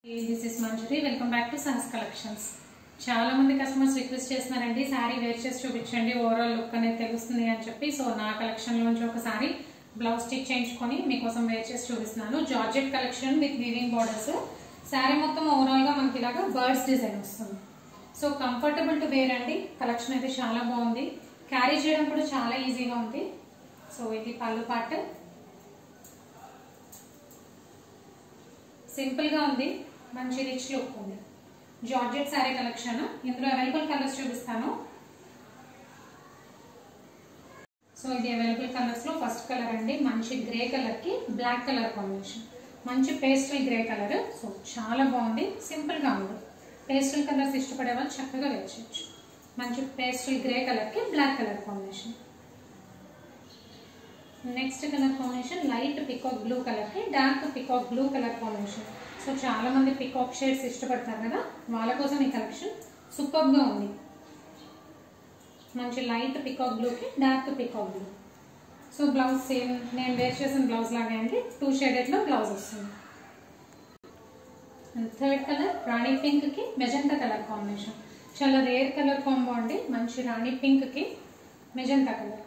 This is Manjari. Welcome back to Sahas Collections. చాలా మంది customers request చేస్తున్నారండి sorry wear చేసి చూపించండి ఓవరాల్ లుక్ అనేది తెలుస్తుంది అని చెప్పి సో నా కలెక్షన్ లోంచి ఒకసారి బ్లౌజ్ స్టిచ్ చేయించుకొని మీకోసం వేర్ చేసి చూపిస్తున్నాను georgette collection with weaving borders sorry మొత్తం ఓవరాల్ గా మనకి ఇలాగా బర్డ్స్ డిజైన్ వస్తుంది సో కంఫర్టబుల్ టు వేర్ అండి కలెక్షన్ అయితే చాలా బాగుంది క్యారీ చేయడం కూడా చాలా ఈజీగా ఉంది సో ఇది పళ్ళు పార్ట్ సింపుల్ గా ఉంది మంచి రిచ్ లుక్ ఉంది జార్జెట్ సారీ కలెక్షన్ ఇందులో అవైలబుల్ కలర్స్ చూపిస్తాను సో ఇది అవైలబుల్ కలర్స్ లో ఫస్ట్ కలర్ అండి మంచి గ్రే కలర్ కి బ్లాక్ కలర్ కాంబినేషన్ మంచి పేస్టల్ గ్రే కలర్ సో చాలా బాగుంది సింపుల్ గా ఉంది పేస్టల్ కలర్స్ ఇష్టపడే వాళ్ళు చక్కగా వేర్ చేయొచ్చు మంచి పేస్టల్ గ్రే కలర్ కి black colour combination next colour combination light peacock blue colour కి dark peacock blue colour combination so చాలా మంది పికాక్ షేడ్స్ ఇష్టపడతారు కదా వాళ్ళ కోసం ఈ కలెక్షన్ సూపర్ గా ఉంది మంచి లైట్ పికాక్ బ్లూ కి dark peacock blue so blouse same నేను వేర్ చేసిన బ్లౌజ్ లాగే అండి 2 షేడెడ్ లో బ్లౌజ్ వస్తుంది థర్డ్ కలర్ రాణి పింక్ కి మెజంతా కలర్ కాంబినేషన్ చాలా రేర్ కలర్ కాంబో అండి మంచి రాణి పింక్ కి మెజంతా కలర్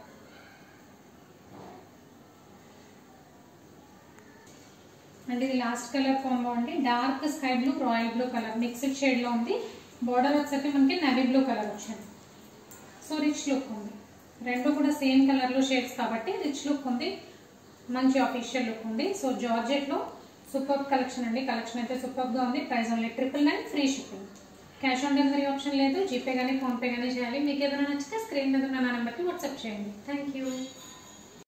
అండ్ ఇది లాస్ట్ కలర్ కాంబో అండి dark sky blue royal blue colour mixed shade లో ఉంది బోర్డర్ వచ్చేసి మనకి నేవీ బ్లూ కలర్ వచ్చింది సో రిచ్ లుక్ ఉంది రెండు కూడా సేమ్ కలర్ లో షేడ్స్ కాబట్టి రిచ్ లుక్ ఉంది మంచి ఆఫీషియల్ లుక్ ఉంది సో జార్జెట్ లో సూపర్ కలెక్షన్ అండి కలెక్షన్ అయితే సూపర్ గా ఉంది price only 999 free shipping cash on delivery option లేదు జీపే గానీ ఫోన్ పే గానీ చేయాలి మీకు ఏదైనా నచ్చితే స్క్రీన్ మీద ఉన్న నా నెంబర్కి వాట్సాప్ చేయండి థ్యాంక్ యూ